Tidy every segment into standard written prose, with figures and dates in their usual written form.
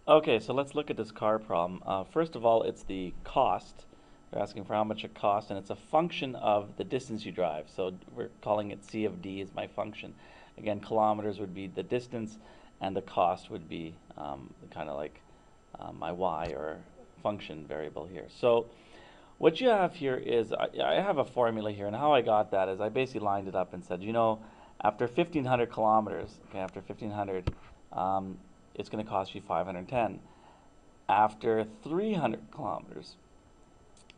Okay, so let's look at this car problem. First of all, it's the cost. They're asking for how much it costs, and it's a function of the distance you drive. So we're calling it C of D is my function. Again, kilometers would be the distance, and the cost would be kind of like my Y or function variable here. So what you have here is I have a formula here, and how I got that is I basically lined it up and said, after 1,500 kilometers, okay, after 1,500, it's going to cost you 510. After 300 kilometers,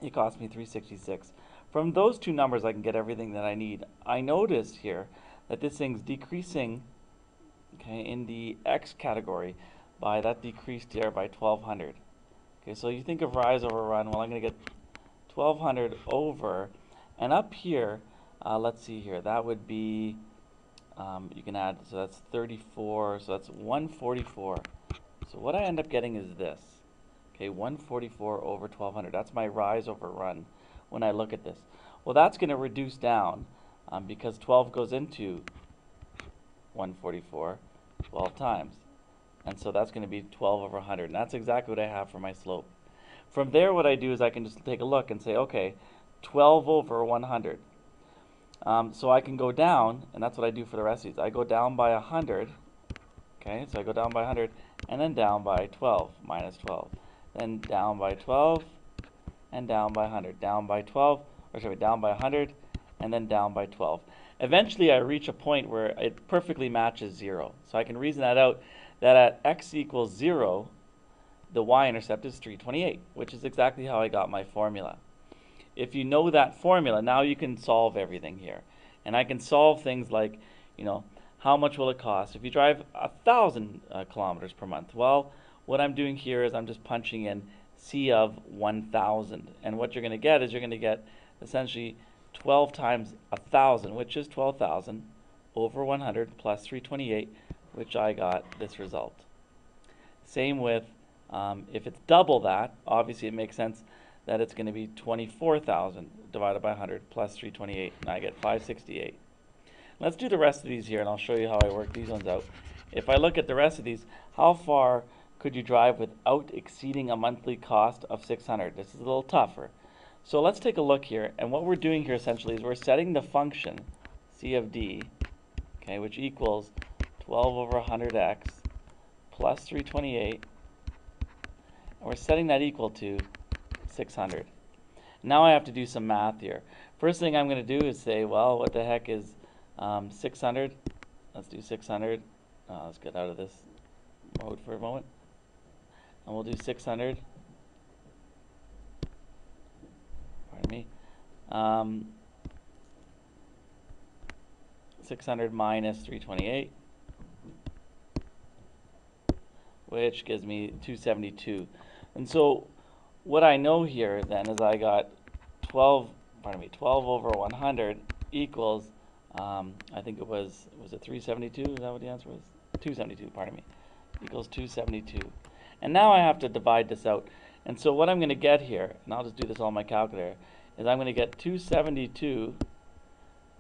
it cost me 366. From those two numbers, I can get everything that I need. I noticed here that this thing's decreasing, okay, in the X category by that decreased here by 1,200. Okay, so you think of rise over run. Well, I'm going to get 1,200 over, and up here, let's see here, that would be, you can add, so that's 34, so that's 144. So what I end up getting is this, okay, 144 over 1,200. That's my rise over run when I look at this. Well, that's going to reduce down because 12 goes into 144 12 times. And so that's going to be 12 over 100. And that's exactly what I have for my slope. From there, what I do is I can just take a look and say, okay, 12 over 100. So I can go down, and that's what I do for the rest of these. I go down by 100, okay, so I go down by 100, and then down by 12, minus 12. Then down by 12, and down by 100. Down by 12, or sorry, down by 100, and then down by 12. Eventually, I reach a point where it perfectly matches 0. So I can reason that out, that at x equals 0, the y-intercept is 328, which is exactly how I got my formula. If you know that formula, now you can solve everything here. And I can solve things like, how much will it cost if you drive 1,000 kilometers per month? Well, what I'm doing here is I'm just punching in C of 1,000. And what you're going to get is you're going to get essentially 12 times 1,000, which is 12,000, over 100 plus 328, which I got this result. Same with if it's double that, obviously it makes sense that it's going to be 24,000 divided by 100 plus 328, and I get 568. Let's do the rest of these here, and I'll show you how I work these ones out. If I look at the rest of these, how far could you drive without exceeding a monthly cost of 600? This is a little tougher. So let's take a look here, and what we're doing here essentially is we're setting the function C of D, okay, which equals 12 over 100x plus 328, and we're setting that equal to 600. Now I have to do some math here. First thing I'm going to do is say, well, what the heck is 600? Let's do 600. Let's get out of this mode for a moment. And we'll do 600. Pardon me. 600 minus 328, which gives me 272. And so what I know here then is I got 12 over 100 equals, I think it was it 372? Is that what the answer was? 272, pardon me, equals 272. And now I have to divide this out. And so what I'm going to get here, and I'll just do this on my calculator, is I'm going to get 272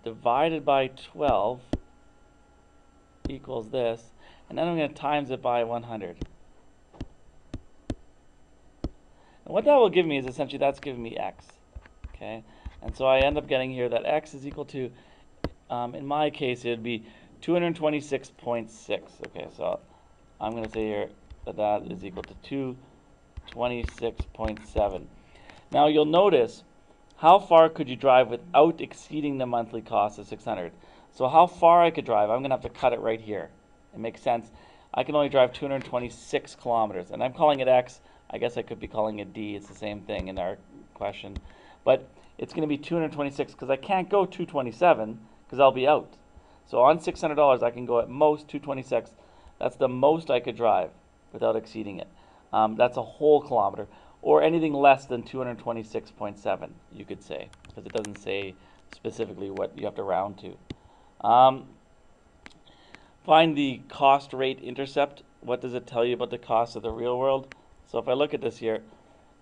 divided by 12 equals this, and then I'm going to times it by 100. And what that will give me is essentially that's giving me x, okay? And so I end up getting here that x is equal to, in my case, it would be 226.6. Okay, so I'm going to say here that that is equal to 226.7. Now you'll notice, how far could you drive without exceeding the monthly cost of 600? So how far I could drive, I'm going to have to cut it right here. It makes sense. I can only drive 226 kilometers, and I'm calling it x. I guess I could be calling it D. It's the same thing in our question. But it's going to be 226 because I can't go 227 because I'll be out. So on $600, I can go at most 226. That's the most I could drive without exceeding it. That's a whole kilometer. Or anything less than 226.7, you could say, because it doesn't say specifically what you have to round to. Find the cost rate intercept. What does it tell you about the cost of the real world? So if I look at this here,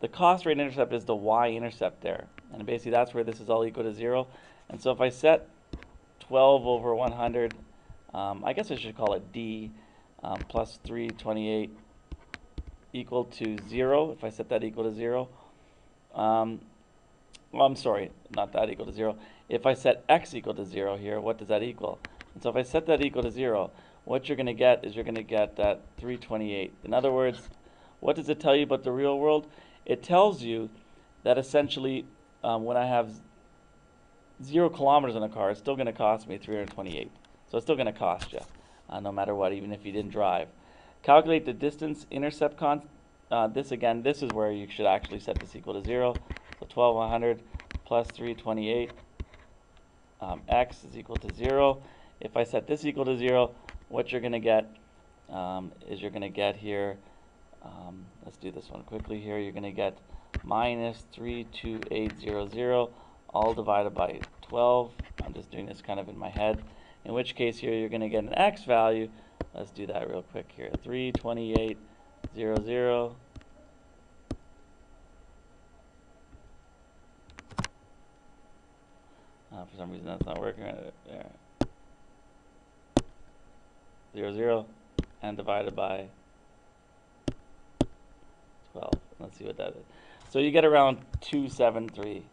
the cost rate intercept is the y-intercept there. And basically that's where this is all equal to 0. And so if I set 12 over 100, I guess I should call it D, plus 328 equal to 0, if I set that equal to 0, well, I'm sorry, not that equal to 0. If I set x equal to 0 here, what does that equal? And so if I set that equal to 0, what you're going to get is you're going to get that 328. In other words, what does it tell you about the real world? It tells you that essentially when I have 0 kilometers on a car, it's still going to cost me 328. So it's still going to cost you, no matter what, even if you didn't drive. Calculate the distance intercept this is where you should actually set this equal to 0. So 1200 plus 328, x is equal to 0. If I set this equal to 0, what you're going to get is you're going to get here, let's do this one quickly here, you're going to get minus 32800, all divided by 12. I'm just doing this kind of in my head. In which case here you're going to get an x value. Let's do that real quick here. 32800. For some reason that's not working right there. 00 and divided by 12. Let's see what that is. So you get around 273.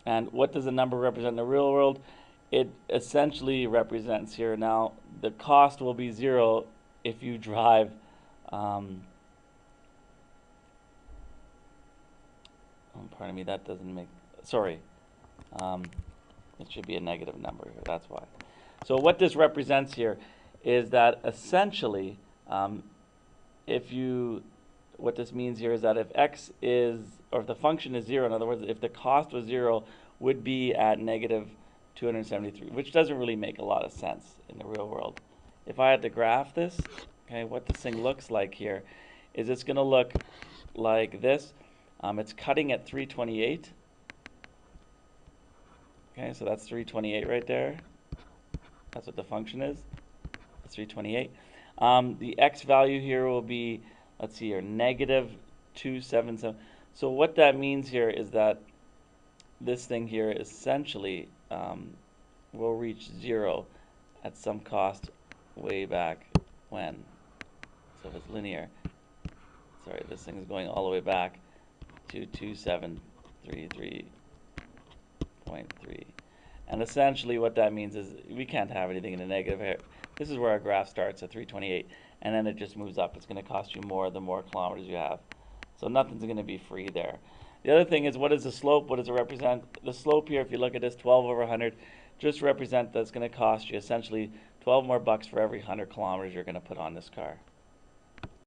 And what does the number represent in the real world? It essentially represents here, now the cost will be 0 if you drive pardon me, that doesn't make, sorry, it should be a negative number here, that's why. So what this represents here is that essentially what this means here is that if x is, or if the function is 0, in other words, if the cost was 0, would be at negative 273, which doesn't really make a lot of sense in the real world. If I had to graph this, okay, what this thing looks like here is it's going to look like this. It's cutting at 328. Okay, so that's 328 right there. That's what the function is. That's 328. The x value here will be, let's see here, negative 277. So what that means here is that this thing here essentially will reach 0 at some cost way back when. So if it's linear, sorry, this thing is going all the way back to 2733.3. And essentially what that means is we can't have anything in the negative here. This is where our graph starts at 328, and then it just moves up. It's going to cost you more the more kilometers you have. So nothing's going to be free there. The other thing is, what is the slope? What does it represent? The slope here, if you look at this 12 over 100, just represent that's going to cost you essentially 12 more bucks for every 100 kilometers you're going to put on this car.